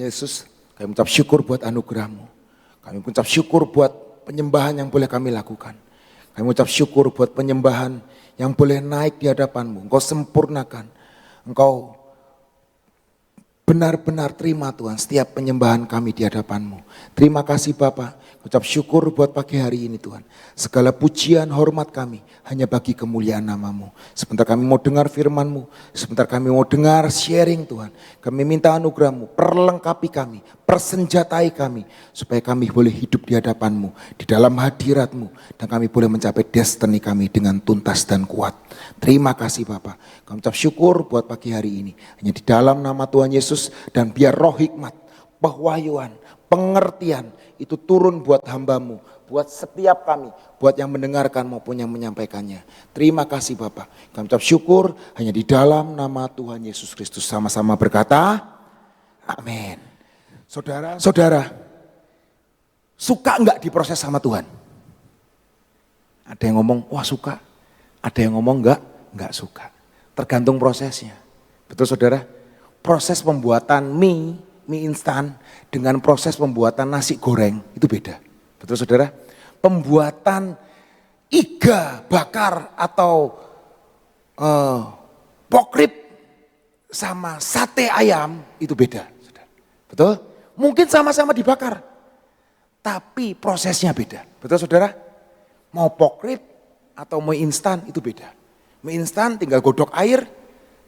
Yesus, kami mengucap syukur buat anugerah-Mu. Kami mengucap syukur buat penyembahan yang boleh kami lakukan. Kami mengucap syukur buat penyembahan yang boleh naik di hadapan-Mu. Engkau sempurnakan. Engkau benar-benar terima Tuhan setiap penyembahan kami di hadapan-Mu. Terima kasih Bapa. Ucap syukur buat pagi hari ini Tuhan. Segala pujian hormat kami hanya bagi kemuliaan nama-Mu. Sebentar kami mau dengar firman-Mu. Sebentar kami mau dengar sharing Tuhan. Kami minta anugerah-Mu, perlengkapi kami, persenjatai kami. Supaya kami boleh hidup di hadapan-Mu, di dalam hadirat-Mu. Dan kami boleh mencapai destiny kami dengan tuntas dan kuat. Terima kasih Bapa. Kami ucap syukur buat pagi hari ini. Hanya di dalam nama Tuhan Yesus, dan biar roh hikmat, pewahyuan, pengertian itu turun buat hamba-Mu, buat setiap kami, buat yang mendengarkan maupun yang menyampaikannya. Terima kasih Bapak. Kami ucap syukur hanya di dalam nama Tuhan Yesus Kristus. Sama-sama berkata, amin. Saudara, suka enggak diproses sama Tuhan? Ada yang ngomong, wah suka. Ada yang ngomong enggak suka. Tergantung prosesnya. Betul saudara? Proses pembuatan mie instan dengan proses pembuatan nasi goreng itu beda. Betul saudara? Pembuatan iga bakar atau pork rib sama sate ayam itu beda. Saudara. Betul? Mungkin sama-sama dibakar. Tapi prosesnya beda. Betul saudara? Mau pork rib atau mie instan itu beda. Mie instan tinggal godok air,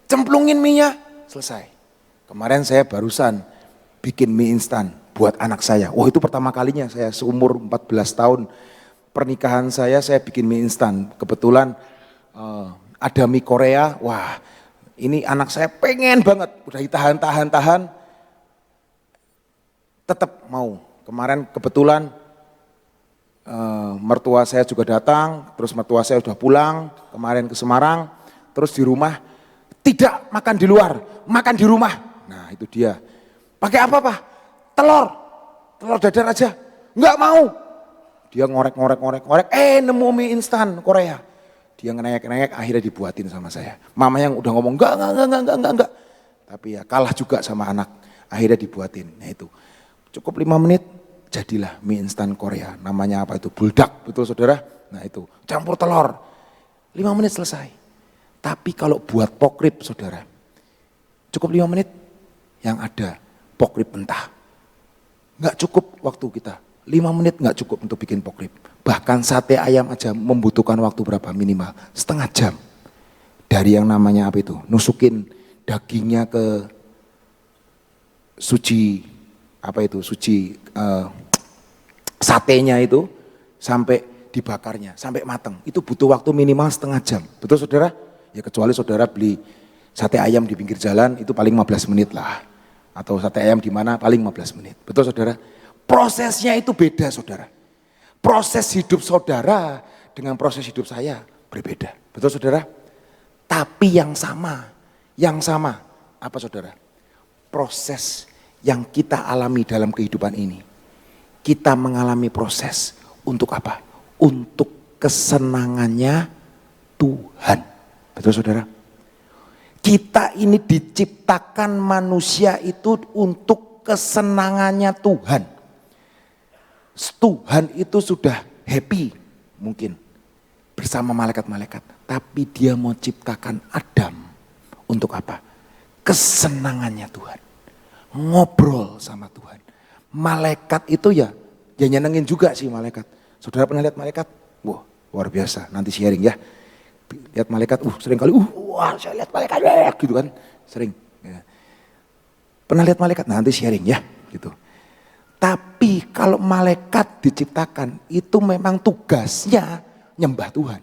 cemplungin mie-nya, selesai. Kemarin saya barusan bikin mie instan buat anak saya. Oh itu pertama kalinya saya seumur 14 tahun pernikahan saya bikin mie instan. Kebetulan ada mie Korea, wah ini anak saya pengen banget. Udah ditahan-tahan, tetap mau. Kemarin kebetulan mertua saya juga datang, terus mertua saya udah pulang kemarin ke Semarang. Terus di rumah, tidak makan di luar, makan di rumah. Nah itu dia. Pakai apa Pak? Telur dadar aja. Enggak mau. Dia ngorek, nemu mie instan Korea. Dia ngenek, akhirnya dibuatin sama saya. Mama yang udah ngomong enggak. Tapi ya kalah juga sama anak. Akhirnya dibuatin. Nah itu. Cukup 5 menit jadilah mie instan Korea. Namanya apa itu? Buldak, betul saudara? Nah itu. Campur telur. 5 menit selesai. Tapi kalau buat pork rib saudara. Cukup 5 menit yang ada pork rib mentah. Nggak cukup waktu kita. 5 menit nggak cukup untuk bikin pork rib. Bahkan sate ayam aja membutuhkan waktu berapa minimal? Setengah jam. Dari yang namanya apa itu? Nusukin dagingnya ke suci, apa itu? Suci satenya itu sampai dibakarnya, sampai matang. Itu butuh waktu minimal setengah jam. Betul saudara? Ya kecuali saudara beli sate ayam di pinggir jalan itu paling 15 menit lah. Atau sate ayam di mana paling 15 menit. Betul saudara? Prosesnya itu beda saudara. Proses hidup saudara dengan proses hidup saya berbeda. Betul saudara? Tapi yang sama apa saudara? Proses yang kita alami dalam kehidupan ini. Kita mengalami proses untuk apa? Untuk kesenangannya Tuhan. Betul saudara? Kita ini diciptakan manusia itu untuk kesenangannya Tuhan. Tuhan itu sudah happy mungkin bersama malaikat-malaikat. Tapi dia mau ciptakan Adam untuk apa? Kesenangannya Tuhan. Ngobrol sama Tuhan. Malaikat itu ya nyenengin juga sih malaikat. Saudara pernah lihat malaikat? Wah luar biasa, nanti sharing ya. Lihat malaikat, sering kali, wah saya lihat malaikat, gitu kan, sering. Ya. Pernah lihat malaikat? Nah, nanti sharing ya, gitu. Tapi kalau malaikat diciptakan, itu memang tugasnya nyembah Tuhan.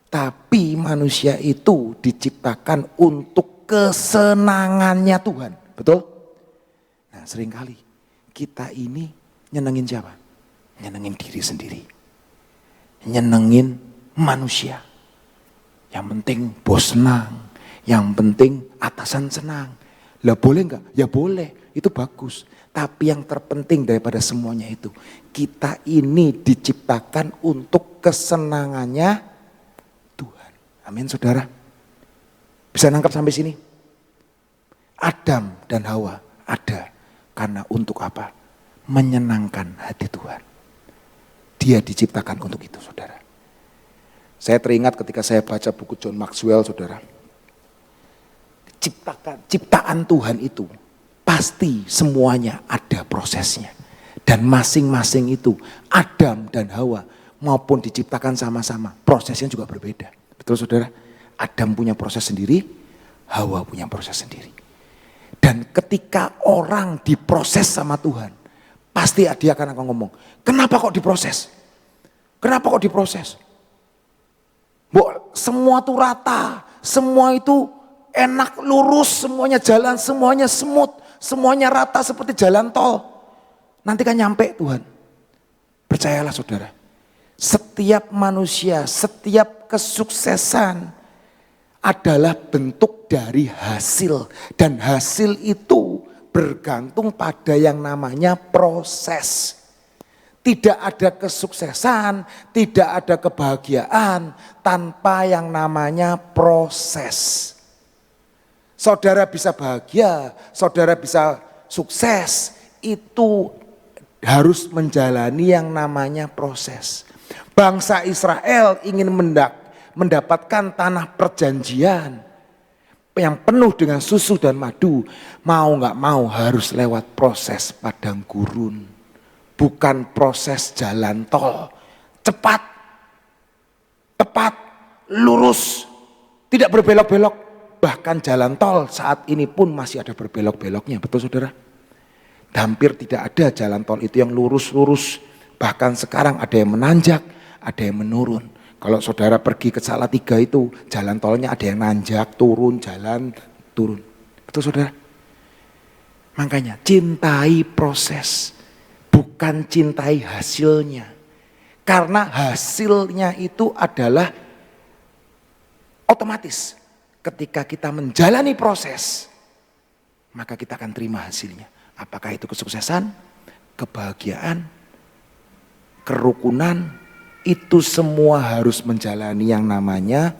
Tapi manusia itu diciptakan untuk kesenangannya Tuhan, betul? Nah, sering kali kita ini nyenengin siapa? Nyenengin diri sendiri, nyenengin manusia. Yang penting bos senang, yang penting atasan senang. Lah boleh enggak? Ya boleh, itu bagus. Tapi yang terpenting daripada semuanya itu, kita ini diciptakan untuk kesenangannya Tuhan. Amin saudara. Bisa nangkap sampai sini? Adam dan Hawa ada Karena untuk apa? Menyenangkan hati Tuhan. Dia diciptakan untuk itu, saudara. Saya teringat ketika saya baca buku John Maxwell, saudara. Ciptaan Tuhan itu pasti semuanya ada prosesnya. Dan masing-masing itu, Adam dan Hawa maupun diciptakan sama-sama, prosesnya juga berbeda. Betul saudara? Adam punya proses sendiri, Hawa punya proses sendiri. Dan ketika orang diproses sama Tuhan, pasti dia akan ngomong, kenapa kok diproses? Kenapa kok diproses? Semua tuh rata, semua itu enak, lurus, semuanya jalan, semuanya smooth, semuanya rata seperti jalan tol. Nanti kan nyampe Tuhan. Percayalah saudara, setiap manusia, setiap kesuksesan adalah bentuk dari hasil. Dan hasil itu bergantung pada yang namanya proses. Tidak ada kesuksesan, tidak ada kebahagiaan tanpa yang namanya proses. Saudara bisa bahagia, saudara bisa sukses, itu harus menjalani yang namanya proses. Bangsa Israel ingin mendapatkan tanah perjanjian yang penuh dengan susu dan madu, mau gak mau harus lewat proses padang gurun. Bukan proses jalan tol, cepat, tepat, lurus, tidak berbelok-belok. Bahkan jalan tol saat ini pun masih ada berbelok-beloknya, betul saudara? Hampir tidak ada jalan tol itu yang lurus-lurus. Bahkan sekarang ada yang menanjak, ada yang menurun. Kalau saudara pergi ke Salatiga itu, jalan tolnya ada yang nanjak, turun, jalan, turun. Betul saudara? Makanya cintai proses. Bukan cintai hasilnya. Karena hasilnya itu adalah otomatis. Ketika kita menjalani proses, maka kita akan terima hasilnya. Apakah itu kesuksesan, kebahagiaan, kerukunan, itu semua harus menjalani yang namanya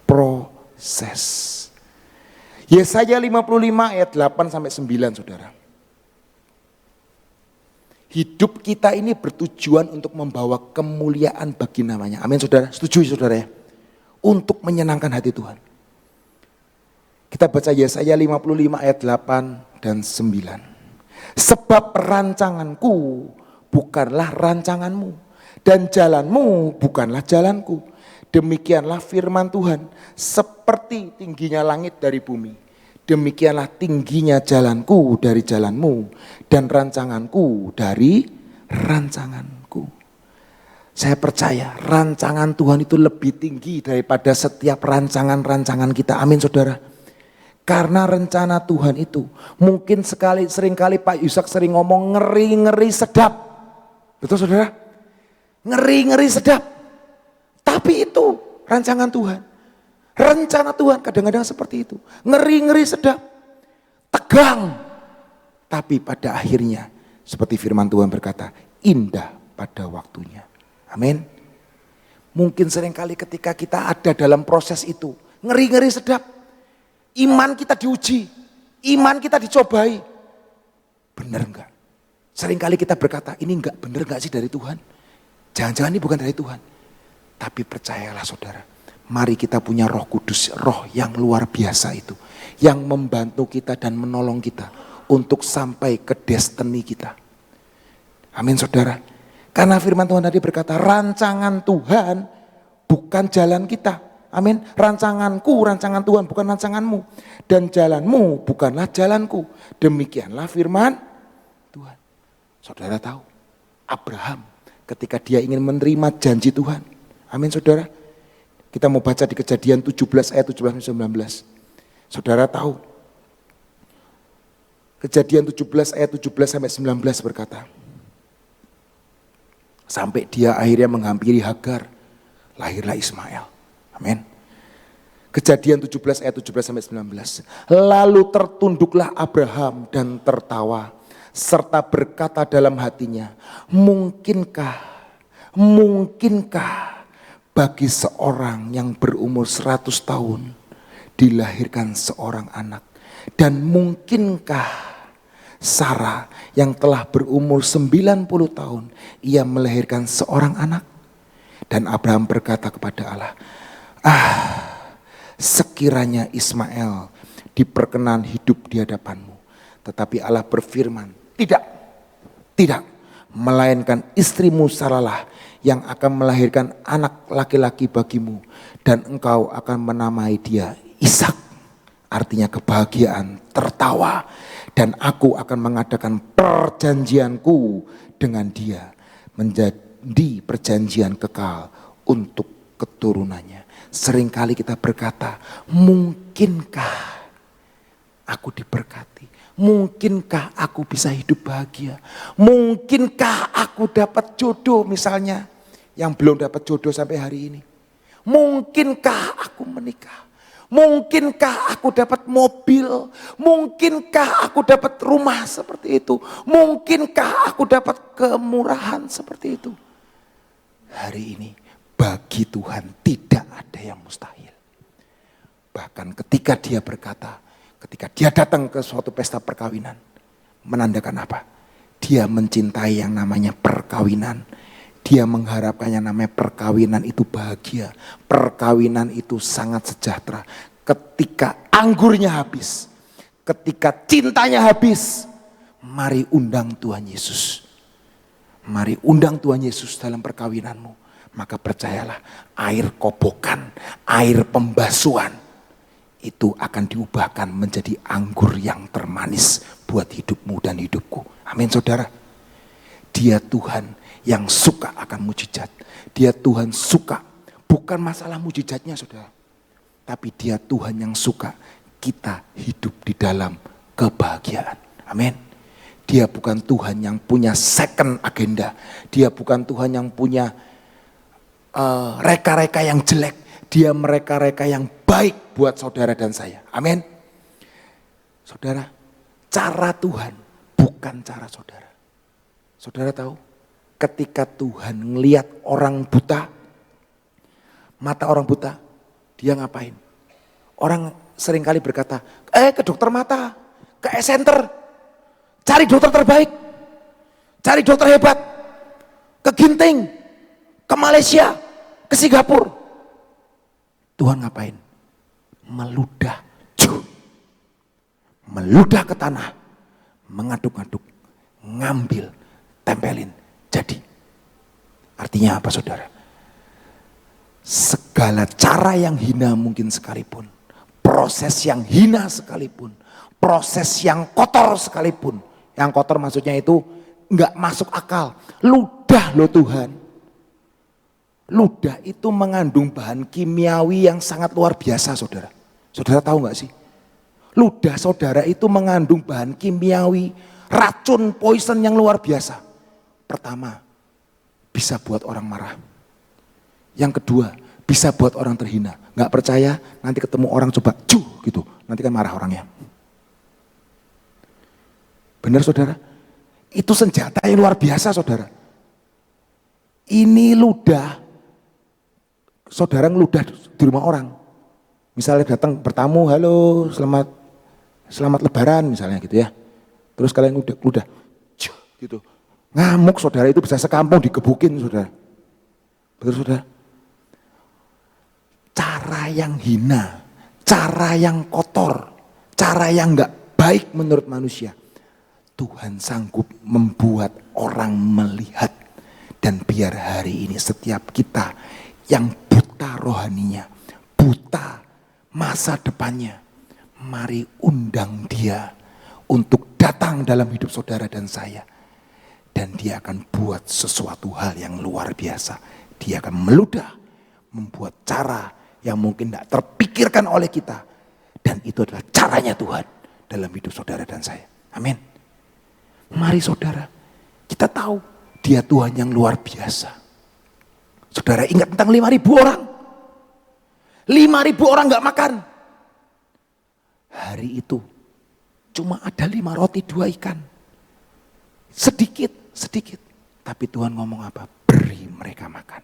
proses. Yesaya 55 ayat 8 sampai 9 saudara. Hidup kita ini bertujuan untuk membawa kemuliaan bagi namanya. Amin saudara, setuju saudara ya? Untuk menyenangkan hati Tuhan. Kita baca Yesaya 55 ayat 8 dan 9. Sebab rancanganku bukanlah rancanganmu, dan jalanmu bukanlah jalanku. Demikianlah firman Tuhan, seperti tingginya langit dari bumi, demikianlah tingginya jalanku dari jalanmu, dan rancanganku dari rancanganku. Saya percaya rancangan Tuhan itu lebih tinggi daripada setiap rancangan-rancangan kita. Amin saudara. Karena rencana Tuhan itu mungkin seringkali Pak Yusak sering ngomong ngeri-ngeri sedap. Betul saudara? Ngeri-ngeri sedap. Tapi itu rancangan Tuhan. Rencana Tuhan kadang-kadang seperti itu. Ngeri-ngeri sedap. Tegang. Tapi pada akhirnya seperti firman Tuhan berkata, indah pada waktunya. Amin. Mungkin seringkali ketika kita ada dalam proses itu, ngeri-ngeri sedap. Iman kita diuji. Iman kita dicobai. Benar enggak? Seringkali kita berkata, ini enggak benar enggak sih dari Tuhan? Jangan-jangan ini bukan dari Tuhan. Tapi percayalah saudara. Mari kita punya Roh Kudus, roh yang luar biasa itu. Yang membantu kita dan menolong kita untuk sampai ke destiny kita. Amin saudara. Karena firman Tuhan tadi berkata, rancangan Tuhan bukan jalan kita. Amin. Rancanganku, rancangan Tuhan bukan rancanganmu. Dan jalanmu bukanlah jalanku. Demikianlah firman Tuhan. Saudara tahu, Abraham ketika dia ingin menerima janji Tuhan. Amin saudara. Kita mau baca di Kejadian 17 ayat 17-19. Saudara tahu. Kejadian 17 ayat 17-19 berkata. Sampai dia akhirnya menghampiri Hagar. Lahirlah Ismail. Amin. Kejadian 17 ayat 17-19. Lalu tertunduklah Abraham dan tertawa. Serta berkata dalam hatinya. Mungkinkah bagi seorang yang berumur 100 tahun dilahirkan seorang anak. Dan mungkinkah Sarah yang telah berumur 90 tahun, ia melahirkan seorang anak. Dan Abraham berkata kepada Allah, sekiranya Ismail diperkenan hidup di hadapanmu. Tetapi Allah berfirman, tidak, melainkan istrimu Sarahlah yang akan melahirkan anak laki-laki bagimu, dan engkau akan menamai dia Ishak, artinya kebahagiaan, tertawa, dan aku akan mengadakan perjanjianku dengan dia menjadi perjanjian kekal untuk keturunannya. Seringkali kita berkata, mungkinkah aku diberkati? Mungkinkah aku bisa hidup bahagia? Mungkinkah aku dapat jodoh misalnya yang belum dapat jodoh sampai hari ini? Mungkinkah aku menikah? Mungkinkah aku dapat mobil? Mungkinkah aku dapat rumah seperti itu? Mungkinkah aku dapat kemurahan seperti itu? Hari ini bagi Tuhan tidak ada yang mustahil. Bahkan ketika dia berkata, ketika dia datang ke suatu pesta perkawinan, menandakan apa? Dia mencintai yang namanya perkawinan. Dia mengharapkan yang namanya perkawinan itu bahagia. Perkawinan itu sangat sejahtera. Ketika anggurnya habis, ketika cintanya habis, mari undang Tuhan Yesus. Mari undang Tuhan Yesus dalam perkawinanmu. Maka percayalah, air kobokan, air pembasuhan, itu akan diubahkan menjadi anggur yang termanis buat hidupmu dan hidupku. Amin saudara. Dia Tuhan yang suka akan mujizat. Dia Tuhan suka, bukan masalah mujizatnya saudara. Tapi dia Tuhan yang suka kita hidup di dalam kebahagiaan. Amin. Dia bukan Tuhan yang punya second agenda. Dia bukan Tuhan yang punya reka-reka yang jelek. Dia mereka-reka yang baik buat saudara dan saya. Amin. Saudara, cara Tuhan bukan cara saudara. Saudara tahu, ketika Tuhan ngelihat orang buta, mata orang buta, dia ngapain? Orang seringkali berkata, ke dokter mata, ke center, cari dokter terbaik, cari dokter hebat, ke Ginting, ke Malaysia, ke Singapura. Tuhan ngapain? Meludah, meludah ke tanah, mengaduk-aduk, ngambil, tempelin, jadi. Artinya apa saudara? Segala cara yang hina mungkin sekalipun, proses yang hina sekalipun, proses yang kotor sekalipun, yang kotor maksudnya itu nggak masuk akal, ludah loh Tuhan. Ludah itu mengandung bahan kimiawi yang sangat luar biasa saudara. Saudara tahu gak sih? Ludah saudara itu mengandung bahan kimiawi, racun, poison yang luar biasa. Pertama, bisa buat orang marah. Yang kedua, bisa buat orang terhina. Gak percaya, nanti ketemu orang coba gitu. Nanti kan marah orangnya. Benar saudara? Itu senjata yang luar biasa saudara. Ini ludah. Saudara ngeludah di rumah orang. Misalnya datang bertamu, halo selamat lebaran misalnya gitu ya. Terus kalian ludah gitu. Ngamuk saudara, itu bisa sekampung digebukin saudara. Betul saudara? Cara yang hina, cara yang kotor, cara yang gak baik menurut manusia. Tuhan sanggup membuat orang melihat. Dan biar hari ini setiap kita yang buta rohaninya, buta masa depannya, mari undang dia untuk datang dalam hidup saudara dan saya. Dan dia akan buat sesuatu hal yang luar biasa. Dia akan meludah, membuat cara yang mungkin tidak terpikirkan oleh kita. Dan itu adalah caranya Tuhan dalam hidup saudara dan saya. Amin. Mari saudara, kita tahu dia Tuhan yang luar biasa. Saudara ingat tentang 5.000 orang. 5.000 orang gak makan. Hari itu cuma ada 5 roti 2 ikan. Sedikit. Tapi Tuhan ngomong apa? Beri mereka makan.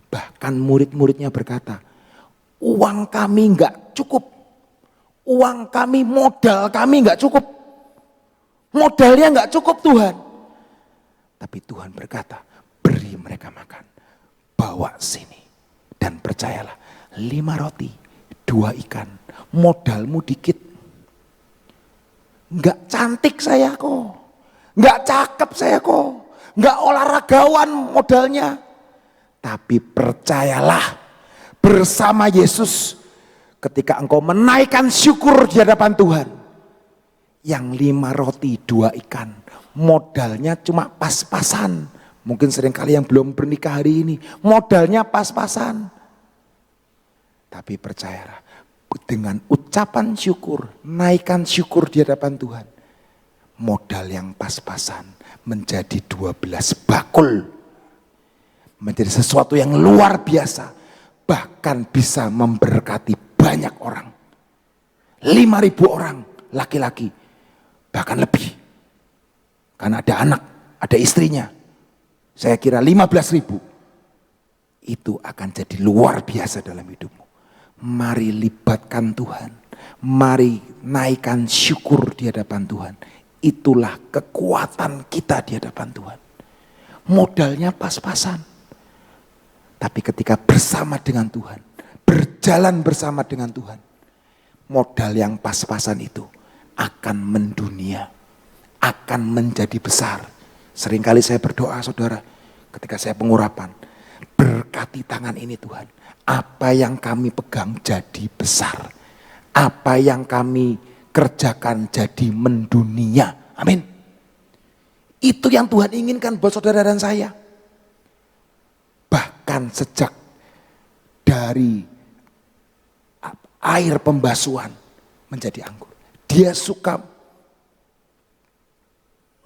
Bahkan murid-muridnya berkata, uang kami gak cukup. Uang kami, modal kami gak cukup. Modalnya nggak cukup Tuhan. Tapi Tuhan berkata, beri mereka makan. Bawa sini. Dan percayalah, 5 roti, 2 ikan. Modalmu dikit. Nggak cantik saya kok. Nggak cakep saya kok. Nggak olahragawan modalnya. Tapi percayalah, bersama Yesus, ketika engkau menaikkan syukur di hadapan Tuhan, yang 5 roti 2 ikan, modalnya cuma pas-pasan. Mungkin seringkali yang belum bernikah hari ini, modalnya pas-pasan. Tapi percayalah, dengan ucapan syukur, naikkan syukur di hadapan Tuhan, modal yang pas-pasan menjadi 12 bakul. Menjadi sesuatu yang luar biasa. Bahkan bisa memberkati banyak orang. 5.000 orang laki-laki. Bahkan lebih. Karena ada anak, ada istrinya. Saya kira 15.000. Itu akan jadi luar biasa dalam hidupmu. Mari libatkan Tuhan. Mari naikkan syukur di hadapan Tuhan. Itulah kekuatan kita di hadapan Tuhan. Modalnya pas-pasan. Tapi ketika bersama dengan Tuhan, berjalan bersama dengan Tuhan, modal yang pas-pasan itu akan mendunia, akan menjadi besar. Seringkali saya berdoa saudara, ketika saya pengurapan, berkati tangan ini Tuhan. Apa yang kami pegang jadi besar. Apa yang kami kerjakan jadi mendunia. Amin. Itu yang Tuhan inginkan buat saudara dan saya. Bahkan sejak dari air pembasuhan menjadi anggur. Dia suka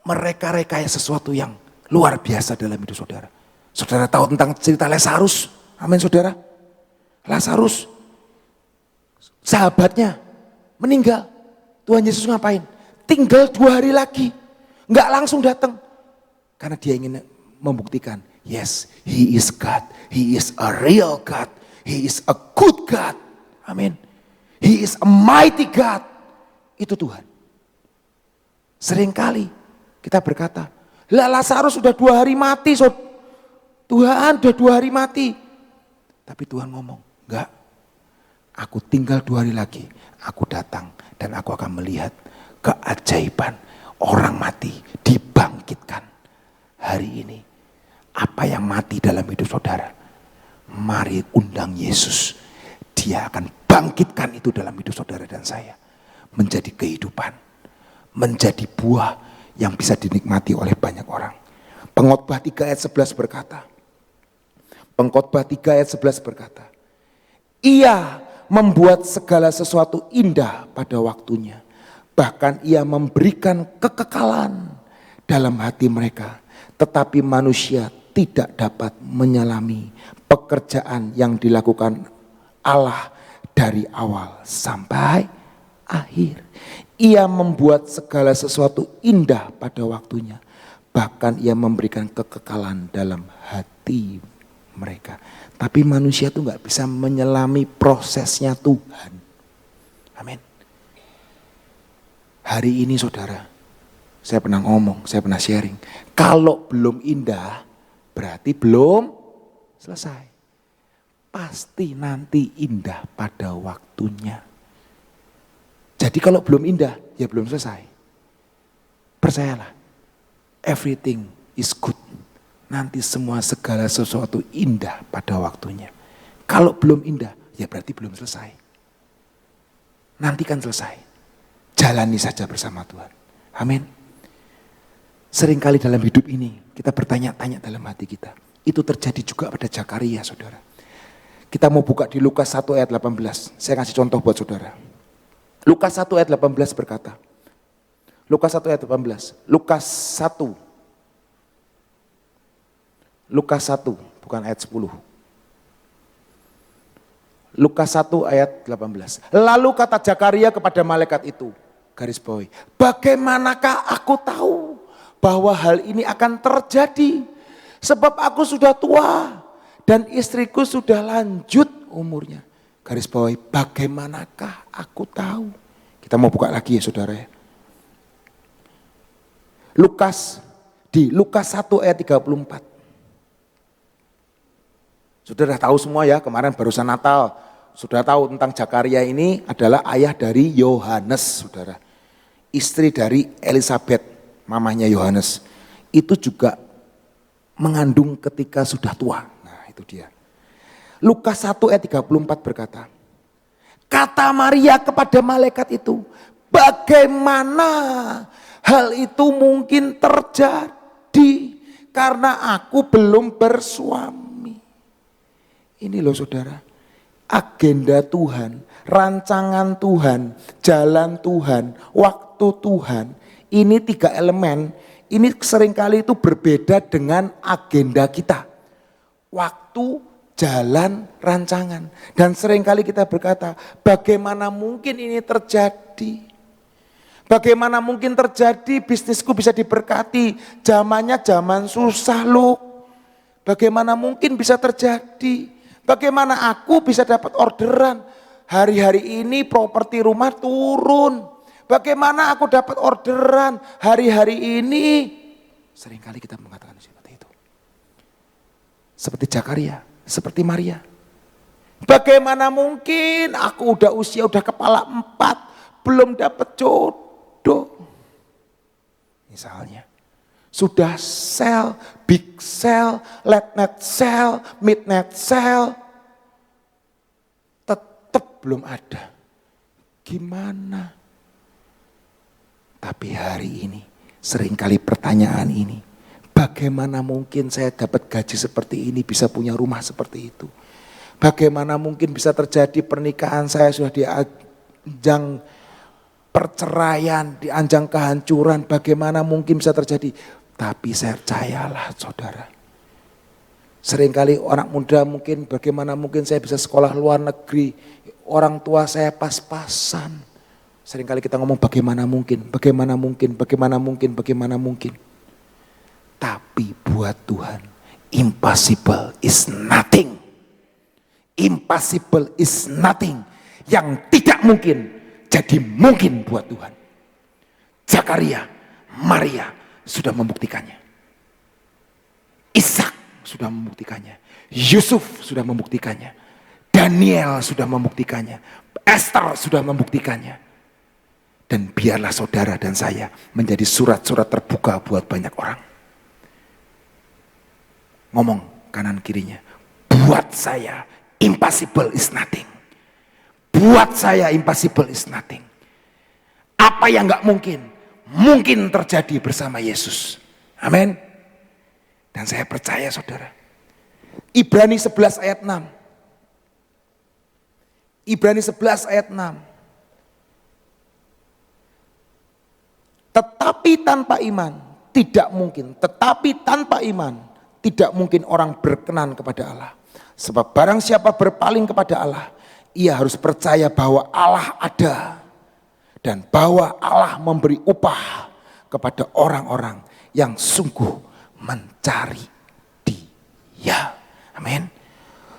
mereka-rekaya sesuatu yang luar biasa dalam hidup saudara. Saudara tahu tentang cerita Lazarus? Amin saudara. Lazarus, sahabatnya meninggal. Tuhan Yesus ngapain? Tinggal 2 hari lagi. Nggak langsung datang. Karena dia ingin membuktikan. Yes, He is God. He is a real God. He is a good God. Amin. He is a mighty God. Itu Tuhan. Seringkali kita berkata, lah Lazarus sudah 2 hari mati. Tuhan sudah 2 hari mati. Tapi Tuhan ngomong, enggak. Aku tinggal 2 hari lagi. Aku datang dan aku akan melihat keajaiban. Orang mati dibangkitkan. Hari ini. Apa yang mati dalam hidup saudara, mari undang Yesus. Dia akan bangkitkan itu dalam hidup saudara dan saya. Menjadi kehidupan. Menjadi buah yang bisa dinikmati oleh banyak orang. Pengkhotbah 3 ayat 11 berkata. Pengkhotbah 3 ayat 11 berkata. Ia membuat segala sesuatu indah pada waktunya. Bahkan ia memberikan kekekalan dalam hati mereka. Tetapi manusia tidak dapat menyelami pekerjaan yang dilakukan Allah dari awal sampai akhir. Ia membuat segala sesuatu indah pada waktunya. Bahkan ia memberikan kekekalan dalam hati mereka. Tapi manusia itu gak bisa menyelami prosesnya Tuhan. Amin. Hari ini saudara, saya pernah ngomong, saya pernah sharing. Kalau belum indah, berarti belum selesai. Pasti nanti indah pada waktunya. Jadi kalau belum indah, ya belum selesai. Percayalah, everything is good. Nanti semua segala sesuatu indah pada waktunya. Kalau belum indah, ya berarti belum selesai. Nanti kan selesai. Jalani saja bersama Tuhan. Amin. Seringkali dalam hidup ini kita bertanya-tanya dalam hati kita. Itu terjadi juga pada Zakaria saudara. Kita mau buka di Lukas 1 ayat 18. Saya kasih contoh buat saudara. Lukas 1 ayat 18 berkata. Lukas 1 ayat 18. Lukas 1. Lukas 1 bukan ayat 10. Lukas 1 ayat 18. Lalu kata Zakaria kepada malaikat itu. Garis bawahi. Bagaimanakah aku tahu bahwa hal ini akan terjadi? Sebab aku sudah tua dan istriku sudah lanjut umurnya. Garis bawahi, bagaimanakah aku tahu? Kita mau buka lagi ya saudara ya. Di Lukas 1 ayat 34. Sudah tahu semua ya, kemarin barusan Natal. Sudah tahu tentang Zakaria ini adalah ayah dari Yohanes, saudara. Istri dari Elisabeth, mamanya Yohanes. Itu juga mengandung ketika sudah tua. Nah itu dia. Lukas 1 ayat 34 berkata, kata Maria kepada malaikat itu, bagaimana hal itu mungkin terjadi karena aku belum bersuami. Ini loh saudara, agenda Tuhan, rancangan Tuhan, jalan Tuhan, waktu Tuhan. Ini 3 elemen, ini seringkali itu berbeda dengan agenda kita. Waktu, jalan, rancangan. Dan seringkali kita berkata, bagaimana mungkin ini terjadi? Bagaimana mungkin terjadi bisnisku bisa diberkati? Zamannya zaman susah loh. Bagaimana mungkin bisa terjadi? Bagaimana aku bisa dapat orderan? Hari-hari ini properti rumah turun. Bagaimana aku dapat orderan hari-hari ini? Seringkali kita mengatakan seperti itu. Seperti Zakaria, seperti Maria. Bagaimana mungkin aku udah usia udah kepala 4 belum dapat jodoh. Misalnya sudah sell, big sell, late night sell, midnight sell. Tetap belum ada. Gimana? Tapi hari ini seringkali pertanyaan ini. Bagaimana mungkin saya dapat gaji seperti ini, bisa punya rumah seperti itu? Bagaimana mungkin bisa terjadi pernikahan saya sudah di ajang perceraian, di ajang kehancuran. Bagaimana mungkin bisa terjadi? Tapi saya percayalah saudara. Seringkali orang muda mungkin bagaimana mungkin saya bisa sekolah luar negeri. Orang tua saya pas-pasan. Seringkali kita ngomong bagaimana mungkin, bagaimana mungkin, bagaimana mungkin, bagaimana mungkin. Tapi buat Tuhan, impossible is nothing. Impossible is nothing. Yang tidak mungkin, jadi mungkin buat Tuhan. Zakaria, Maria sudah membuktikannya. Ishak sudah membuktikannya. Yusuf sudah membuktikannya. Daniel sudah membuktikannya. Esther sudah membuktikannya. Dan biarlah saudara dan saya menjadi surat-surat terbuka buat banyak orang. Ngomong kanan kirinya. Buat saya impossible is nothing. Buat saya impossible is nothing. Apa yang gak mungkin, mungkin terjadi bersama Yesus. Amin. Dan saya percaya saudara. Ibrani 11 ayat 6. Ibrani 11 ayat 6. Tetapi tanpa iman tidak mungkin. Tetapi tanpa iman tidak mungkin orang berkenan kepada Allah. Sebab barang siapa berpaling kepada Allah, ia harus percaya bahwa Allah ada. Dan bahwa Allah memberi upah kepada orang-orang yang sungguh mencari Dia. Amin.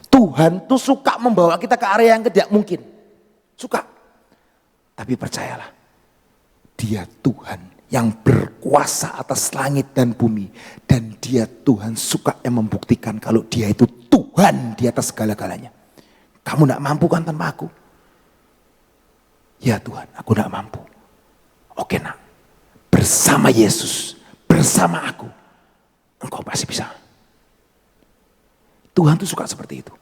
Tuhan tuh suka membawa kita ke area yang tidak mungkin. Suka. Tapi percayalah. Dia Tuhan yang berkuasa atas langit dan bumi. Dan dia Tuhan suka yang membuktikan kalau dia itu Tuhan di atas segala-galanya. Kamu gak mampu kan tanpa aku? Ya Tuhan, aku gak mampu. Oke nak, bersama Yesus, bersama aku, engkau pasti bisa. Tuhan tuh suka seperti itu.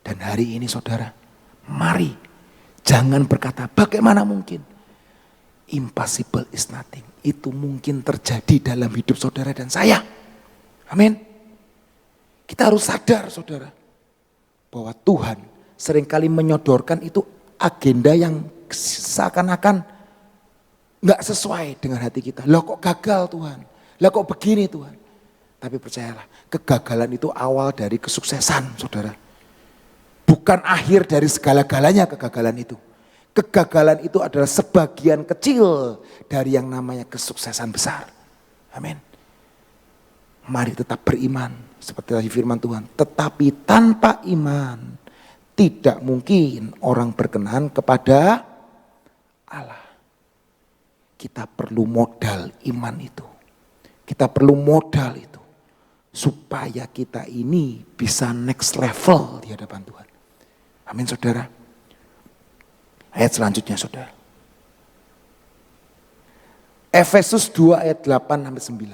Dan hari ini saudara, mari jangan berkata bagaimana mungkin. Impossible is nothing. Itu mungkin terjadi dalam hidup saudara dan saya. Amin. Kita harus sadar saudara. Bahwa Tuhan seringkali menyodorkan itu agenda yang seakan-akan gak sesuai dengan hati kita. Lah kok gagal Tuhan? Lah kok begini Tuhan? Tapi percayalah, kegagalan itu awal dari kesuksesan saudara. Bukan akhir dari segala-galanya kegagalan itu. Kegagalan itu adalah sebagian kecil dari yang namanya kesuksesan besar. Amin. Mari tetap beriman seperti tadi firman Tuhan. Tetapi tanpa iman tidak mungkin orang berkenan kepada Allah. kita perlu modal iman itu. Kita perlu modal itu. Supaya kita ini bisa next level di hadapan Tuhan. Amin saudara. Ayat selanjutnya saudara. Efesus 2 ayat 8-9.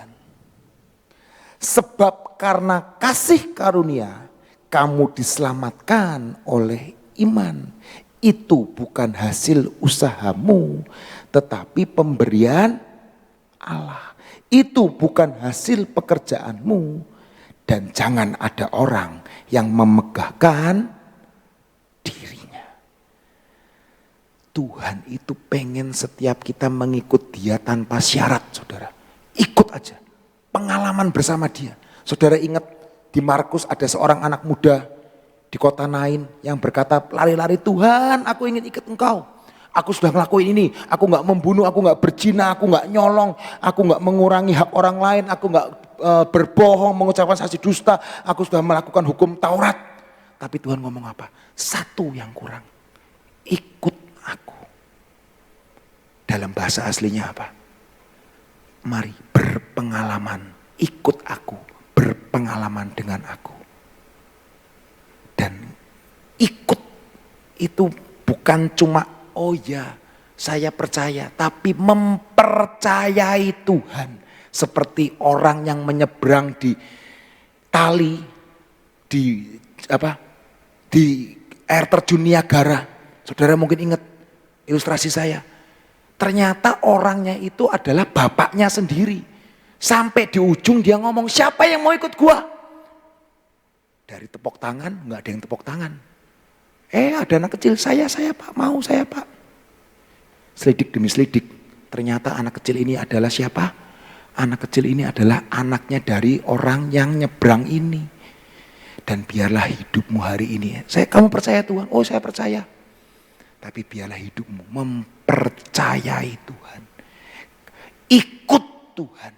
Sebab karena kasih karunia kamu diselamatkan oleh iman. Itu bukan hasil usahamu, tetapi pemberian Allah. Itu bukan hasil pekerjaanmu. Dan jangan ada orang yang memegahkan dirinya. Tuhan itu pengen setiap kita mengikut Dia tanpa syarat, saudara. Ikut aja. Pengalaman bersama Dia. Saudara ingat di Markus ada seorang anak muda di kota Nain yang berkata, lari-lari, Tuhan aku ingin ikut Engkau. Aku sudah ngelakuin ini, aku gak membunuh, aku gak berzina, aku gak nyolong, aku gak mengurangi hak orang lain, aku gak berbohong, mengucapkan saksi dusta, aku sudah melakukan hukum Taurat. Tapi Tuhan ngomong apa? Satu yang kurang, ikut aku. Dalam bahasa aslinya apa? Mari berpengalaman, ikut aku, berpengalaman dengan aku. Dan ikut itu bukan cuma oh ya saya percaya, tapi mempercayai Tuhan. Seperti orang yang menyeberang di tali, di air terjun Niagara. Saudara mungkin ingat ilustrasi saya. Ternyata orangnya itu adalah bapaknya sendiri. Sampai di ujung dia ngomong, siapa yang mau ikut gua? Dari tepuk tangan, nggak ada yang tepuk tangan. Ada anak kecil, saya pak, mau saya pak. Selidik demi selidik, ternyata anak kecil ini adalah siapa? Anak kecil ini adalah anaknya dari orang yang nyebrang ini. Dan biarlah hidupmu hari ini, kamu percaya Tuhan? Oh saya percaya. Tapi biarlah hidupmu mempercayai Tuhan. Ikut Tuhan.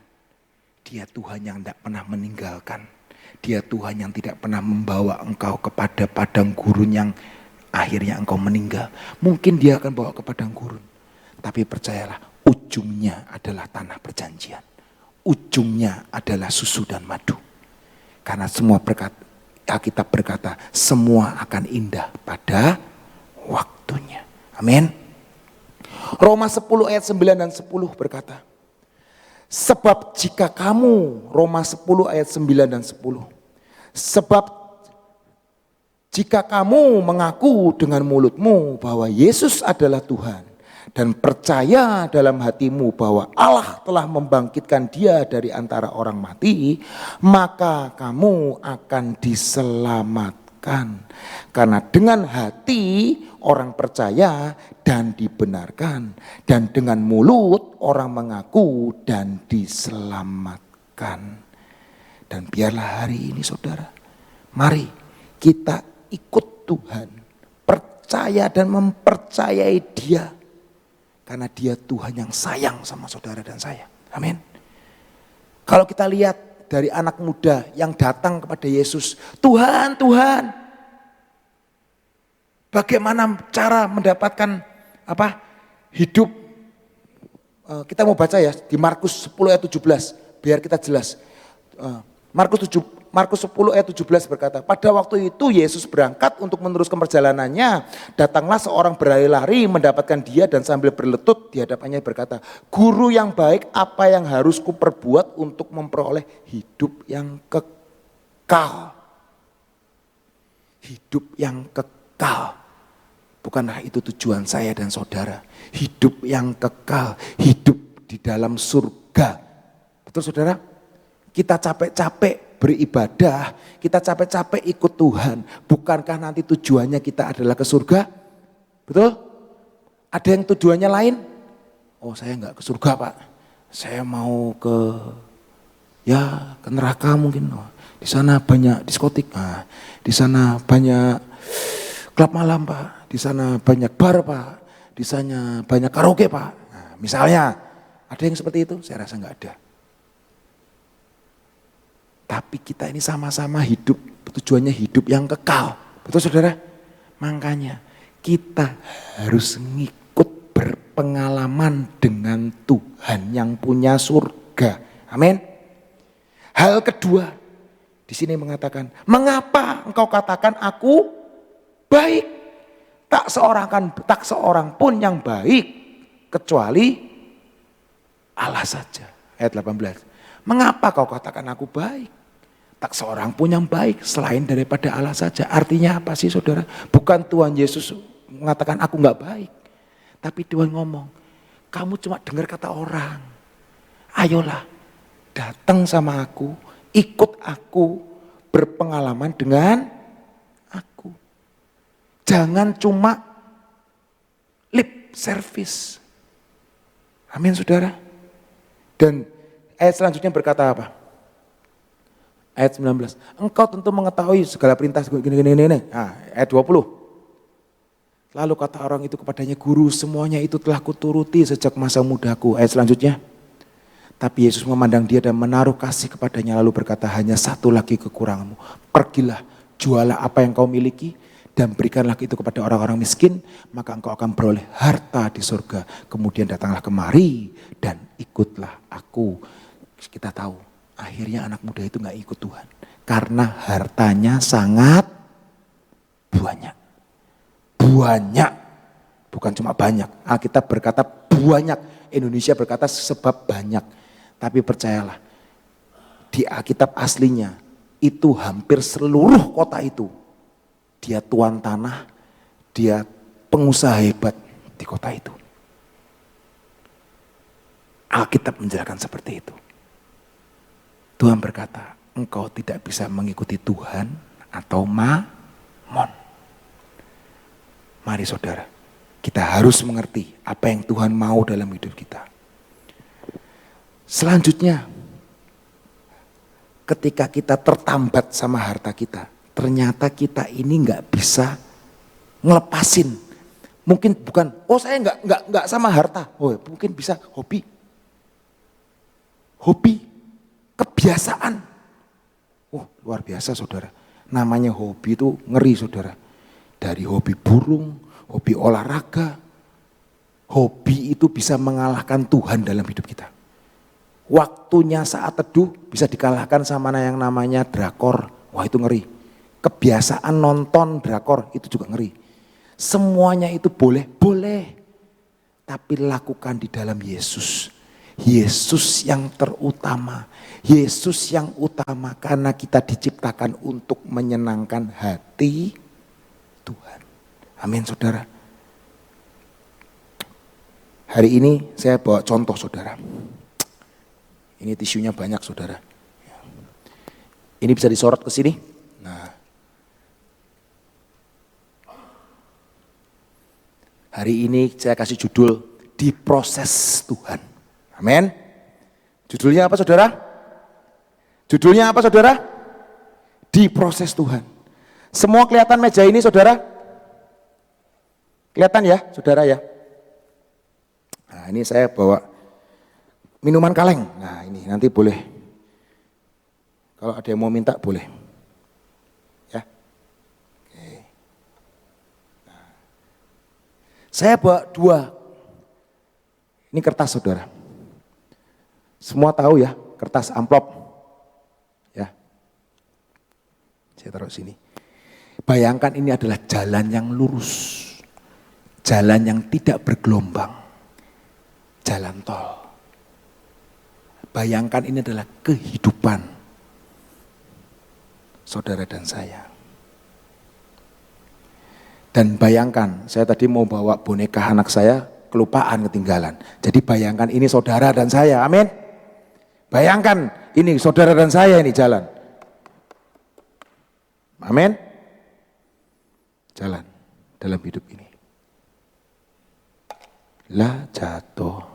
Dia Tuhan yang tidak pernah meninggalkan. Dia Tuhan yang tidak pernah membawa engkau kepada padang gurun yang akhirnya engkau meninggal. Mungkin dia akan bawa ke padang gurun. Tapi percayalah, ujungnya adalah tanah perjanjian. Ujungnya adalah susu dan madu. Karena semua Alkitab berkata, semua akan indah pada waktunya. Amin. Roma 10 ayat 9 dan 10 berkata, sebab jika kamu, Roma 10 ayat 9 dan 10. Sebab jika kamu mengaku dengan mulutmu bahwa Yesus adalah Tuhan dan percaya dalam hatimu bahwa Allah telah membangkitkan Dia dari antara orang mati, maka kamu akan diselamatkan. Karena dengan hati orang percaya dan dibenarkan, dan dengan mulut orang mengaku dan diselamatkan. Dan biarlah hari ini saudara, mari kita ikut Tuhan, percaya dan mempercayai Dia. Karena Dia Tuhan yang sayang sama saudara dan saya. Amin. Kalau kita lihat dari anak muda yang datang kepada Yesus, Tuhan, Tuhan, bagaimana cara mendapatkan hidup? Kita mau baca ya di Markus 10 ayat 17 biar kita jelas. Markus 10 ayat 17 berkata, pada waktu itu Yesus berangkat untuk meneruskan perjalanannya. Datanglah seorang berlari-lari mendapatkan Dia dan sambil berlutut di hadapannya berkata, Guru yang baik, apa yang harus kuperbuat untuk memperoleh hidup yang kekal? Hidup yang kekal. Bukankah itu tujuan saya dan saudara? Hidup yang kekal, hidup di dalam surga. Betul saudara? Kita capek-capek beribadah, kita capek-capek ikut Tuhan. Bukankah nanti tujuannya kita adalah ke surga? Betul? Ada yang tujuannya lain? Oh saya enggak ke surga Pak. Saya mau ke neraka mungkin. Di sana banyak diskotik. Nah, di sana banyak klub malam Pak. Di sana banyak bar Pak. Di sana banyak karaoke Pak. Nah, misalnya ada yang seperti itu? Saya rasa enggak ada. Tapi kita ini sama-sama hidup, tujuannya hidup yang kekal. Betul saudara? Makanya kita harus ngikut berpengalaman dengan Tuhan yang punya surga. Amin. Hal kedua, di sini mengatakan, mengapa engkau katakan aku baik? Tak seorang pun yang baik kecuali Allah saja. Ayat 18. Mengapa kau katakan aku baik? Tak seorang pun yang baik selain daripada Allah saja. Artinya apa sih saudara? Bukan Tuhan Yesus mengatakan aku gak baik. Tapi Tuhan ngomong, kamu cuma dengar kata orang. Ayolah, datang sama aku, ikut aku, berpengalaman dengan aku. Jangan cuma lip service. Amin saudara. Dan ayat selanjutnya berkata apa? Ayat 19. Engkau tentu mengetahui segala perintah gini. Nah, ayat 20. Lalu kata orang itu kepadanya, guru, semuanya itu telah kuturuti sejak masa mudaku. Ayat selanjutnya. Tapi Yesus memandang dia dan menaruh kasih kepadanya lalu berkata, hanya satu lagi kekuranganmu. Pergilah, jualah apa yang kau miliki dan berikanlah itu kepada orang-orang miskin, maka engkau akan beroleh harta di surga. Kemudian datanglah kemari dan ikutlah aku. Kita tahu, akhirnya anak muda itu gak ikut Tuhan. Karena hartanya sangat banyak. Banyak. Bukan cuma banyak. Alkitab berkata banyak. Indonesia berkata sebab banyak. Tapi percayalah, di Alkitab aslinya itu hampir seluruh kota itu. Dia tuan tanah, dia pengusaha hebat di kota itu. Alkitab menjelaskan seperti itu. Tuhan berkata, engkau tidak bisa mengikuti Tuhan atau mamon. Mari saudara, kita harus mengerti apa yang Tuhan mau dalam hidup kita. Selanjutnya, ketika kita tertambat sama harta kita, ternyata kita ini nggak bisa ngelepasin. Mungkin bukan, saya nggak sama harta. Mungkin bisa hobi, kebiasaan. Luar biasa saudara. Namanya hobi itu ngeri saudara. Dari hobi burung, hobi olahraga, hobi itu bisa mengalahkan Tuhan dalam hidup kita. Waktunya saat teduh bisa dikalahkan sama yang namanya drakor. Wah itu ngeri. Kebiasaan nonton drakor itu juga ngeri. Semuanya itu boleh. Tapi lakukan di dalam Yesus. Yesus yang terutama. Yesus yang utama karena kita diciptakan untuk menyenangkan hati Tuhan. Amin saudara. Hari ini saya bawa contoh saudara. Ini tisunya banyak saudara. Ini bisa disorot ke sini. Nah, hari ini saya kasih judul diproses Tuhan. Amin. Judulnya apa saudara? Judulnya apa saudara? Diproses Tuhan. Semua kelihatan meja ini saudara? Kelihatan ya saudara ya? Nah ini saya bawa minuman kaleng. Nah ini nanti boleh. Kalau ada yang mau minta boleh. Ya. Oke. Nah. Saya bawa 2. Ini kertas saudara. Semua tahu ya, kertas amplop. Ya. Saya taruh sini. Bayangkan ini adalah jalan yang lurus. Jalan yang tidak bergelombang. Jalan tol. Bayangkan ini adalah kehidupan saudara dan saya. Dan bayangkan, saya tadi mau bawa boneka anak saya, kelupaan ketinggalan. Jadi bayangkan ini saudara dan saya, amin. Bayangkan ini saudara dan saya ini jalan. Amin. Jalan dalam hidup ini. Lah jatuh.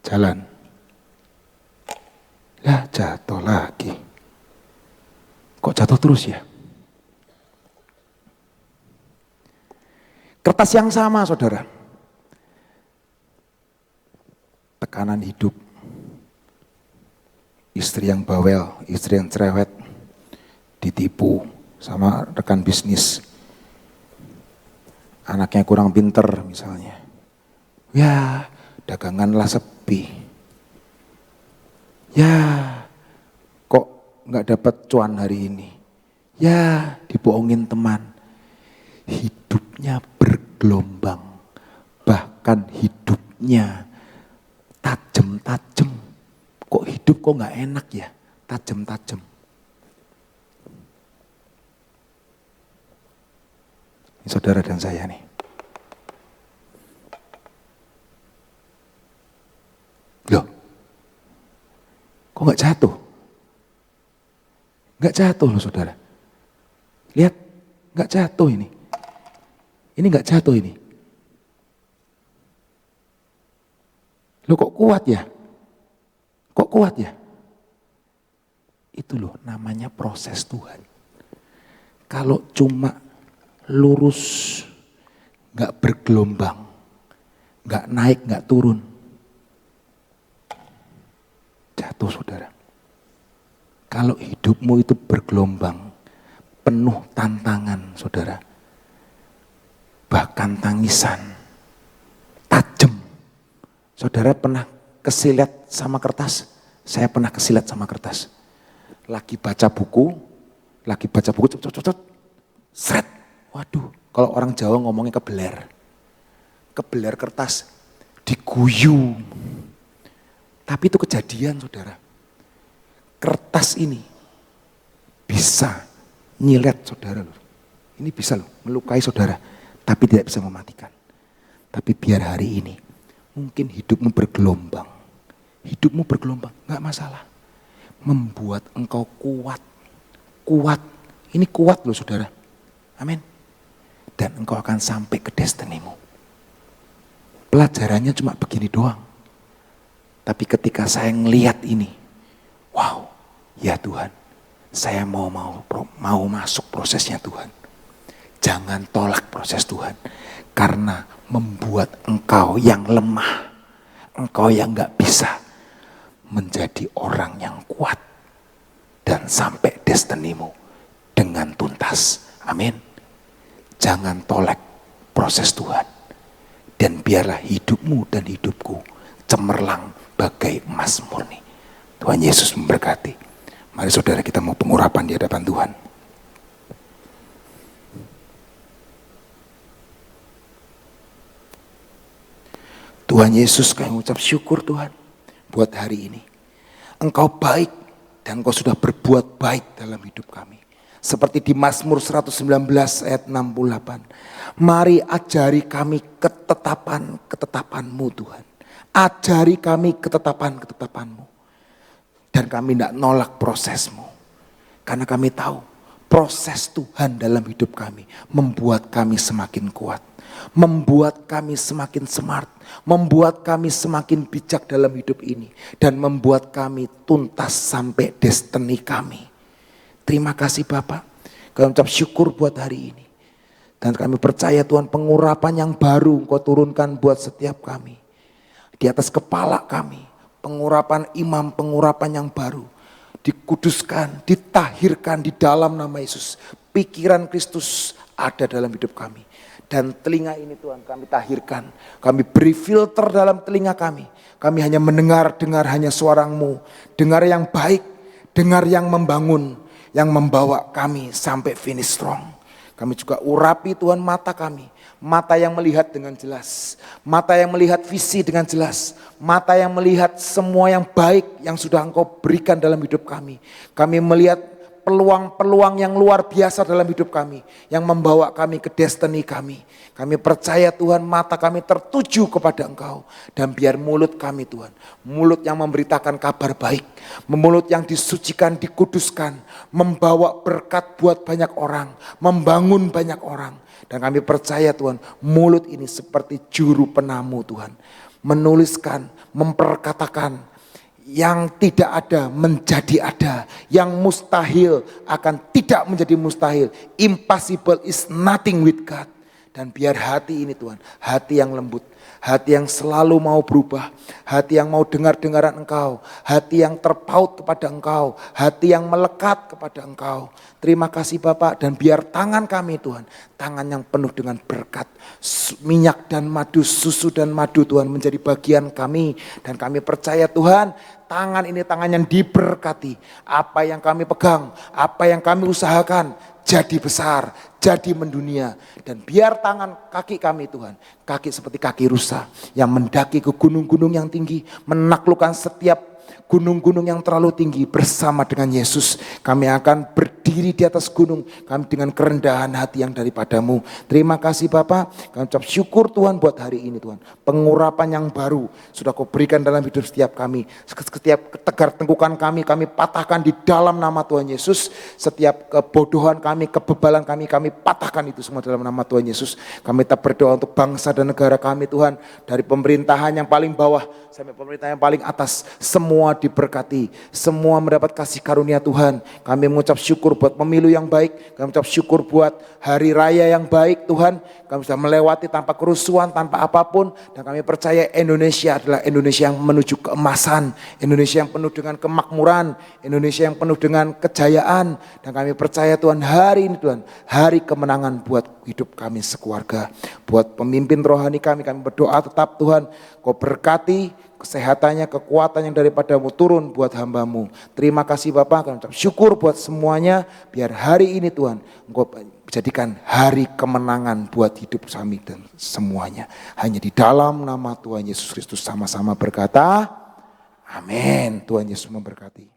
Jalan. Lah jatuh lagi. Kok jatuh terus ya? Kertas yang sama saudara. Tekanan hidup. Istri yang bawel, istri yang cerewet. Ditipu sama rekan bisnis. Anaknya kurang pinter misalnya. Ya, daganganlah sepi. Ya, kok nggak dapat cuan hari ini. Ya, dibohongin teman. Hidupnya bergelombang. Bahkan hidupnya tajam-tajam. Kok hidup kok nggak enak ya? Tajam-tajam. Ini saudara dan saya nih. Loh, kok nggak jatuh? Nggak jatuh loh saudara. Lihat, nggak jatuh ini. Ini nggak jatuh ini. Loh kok kuat ya? Kok kuat ya? Itu loh namanya proses Tuhan. Kalau cuma lurus, nggak bergelombang, nggak naik, nggak turun, jatuh saudara. Kalau hidupmu itu bergelombang, penuh tantangan saudara, bahkan tangisan, tajam. Saudara pernah kesilat sama kertas? Saya pernah kesilat sama kertas. Lagi baca buku, cepet, seret. Waduh, kalau orang Jawa ngomongnya kebeler. Kebeler kertas, diguyu. Tapi itu kejadian saudara. Kertas ini bisa nyilet saudara loh. Ini bisa loh melukai saudara, tapi tidak bisa mematikan. Tapi biar hari ini, mungkin hidupmu bergelombang. Hidupmu bergelombang, gak masalah. Membuat engkau kuat. Kuat, ini kuat loh saudara. Amin. Dan engkau akan sampai ke destinimu. Pelajarannya cuma begini doang. Tapi ketika saya ngelihat ini, wow, ya Tuhan, saya mau masuk prosesnya Tuhan. Jangan tolak proses Tuhan. Karena membuat engkau yang lemah, engkau yang gak bisa, menjadi orang yang kuat. Dan sampai destinimu dengan tuntas. Amin. Jangan tolak proses Tuhan. Dan biarlah hidupmu dan hidupku cemerlang bagai emas murni. Tuhan Yesus memberkati. Mari saudara kita mau pengurapan di hadapan Tuhan. Tuhan Yesus, kami ucap syukur Tuhan buat hari ini. Engkau baik dan engkau sudah berbuat baik dalam hidup kami. Seperti di Mazmur 119 ayat 68. Mari ajari kami ketetapan-ketetapan-Mu Tuhan. Ajari kami ketetapan-ketetapan-Mu. Dan kami tidak nolak proses-Mu. Karena kami tahu proses Tuhan dalam hidup kami membuat kami semakin kuat. Membuat kami semakin smart. Membuat kami semakin bijak dalam hidup ini. Dan membuat kami tuntas sampai destiny kami. Terima kasih Bapak. Kami ucap syukur buat hari ini. Dan kami percaya Tuhan pengurapan yang baru Engkau turunkan buat setiap kami. Di atas kepala kami. Pengurapan imam, pengurapan yang baru. Dikuduskan, ditahirkan di dalam nama Yesus. Pikiran Kristus ada dalam hidup kami. Dan telinga ini Tuhan kami tahirkan. Kami beri filter dalam telinga kami. Kami hanya dengar hanya suara-Mu. Dengar yang baik, dengar yang membangun. Yang membawa kami sampai finish strong. Kami juga urapi Tuhan mata kami. Mata yang melihat dengan jelas. Mata yang melihat visi dengan jelas. Mata yang melihat semua yang baik yang sudah Engkau berikan dalam hidup kami. Kami melihat peluang-peluang yang luar biasa dalam hidup kami. Yang membawa kami ke destiny kami. Kami percaya Tuhan mata kami tertuju kepada Engkau. Dan biar mulut kami Tuhan. Mulut yang memberitakan kabar baik. Mulut yang disucikan, dikuduskan. Membawa berkat buat banyak orang. Membangun banyak orang. Dan kami percaya Tuhan mulut ini seperti juru penamu Tuhan. Menuliskan, memperkatakan. Yang tidak ada menjadi ada. Yang mustahil akan tidak menjadi mustahil. Impossible is nothing with God. Dan biar hati ini Tuhan, hati yang lembut, Hati yang selalu mau berubah, hati yang mau dengar-dengaran Engkau, hati yang terpaut kepada Engkau, hati yang melekat kepada Engkau. Terima kasih Bapak, dan biar tangan kami Tuhan, tangan yang penuh dengan berkat, minyak dan madu, susu dan madu Tuhan menjadi bagian kami. Dan kami percaya Tuhan, tangan ini tangan yang diberkati. Apa yang kami pegang, apa yang kami usahakan, jadi besar, jadi mendunia. Dan biar tangan kaki kami Tuhan, kaki seperti kaki rusa yang mendaki ke gunung-gunung yang tinggi, menaklukkan setiap gunung-gunung yang terlalu tinggi bersama dengan Yesus. Kami akan berdiri di atas gunung, kami dengan kerendahan hati yang daripadamu. Terima kasih Bapak, kami ucap syukur Tuhan buat hari ini Tuhan. Pengurapan yang baru sudah Kau berikan dalam hidup setiap kami. Setiap tegar tengkukan kami patahkan di dalam nama Tuhan Yesus. Setiap kebodohan kami, kebebalan kami patahkan itu semua dalam nama Tuhan Yesus. Kami tetap berdoa untuk bangsa dan negara kami Tuhan. Dari pemerintahan yang paling bawah sampai pemerintahan yang paling atas, semua diberkati, semua mendapat kasih karunia Tuhan. Kami mengucap syukur buat pemilu yang baik, kami mengucap syukur buat hari raya yang baik Tuhan. Kami sudah melewati tanpa kerusuhan, tanpa apapun, dan kami percaya Indonesia adalah Indonesia yang menuju keemasan, Indonesia yang penuh dengan kemakmuran, Indonesia yang penuh dengan kejayaan. Dan kami percaya Tuhan, hari ini Tuhan, hari kemenangan buat hidup kami sekeluarga. Buat pemimpin rohani kami berdoa tetap Tuhan, Kau berkati kesehatannya, kekuatan yang daripadamu turun buat hamba-Mu. Terima kasih Bapak, kami ucap syukur buat semuanya. Biar hari ini Tuhan, Engkau jadikan hari kemenangan buat hidup kami dan semuanya. Hanya di dalam nama Tuhan Yesus Kristus sama-sama berkata, amin. Tuhan Yesus memberkati.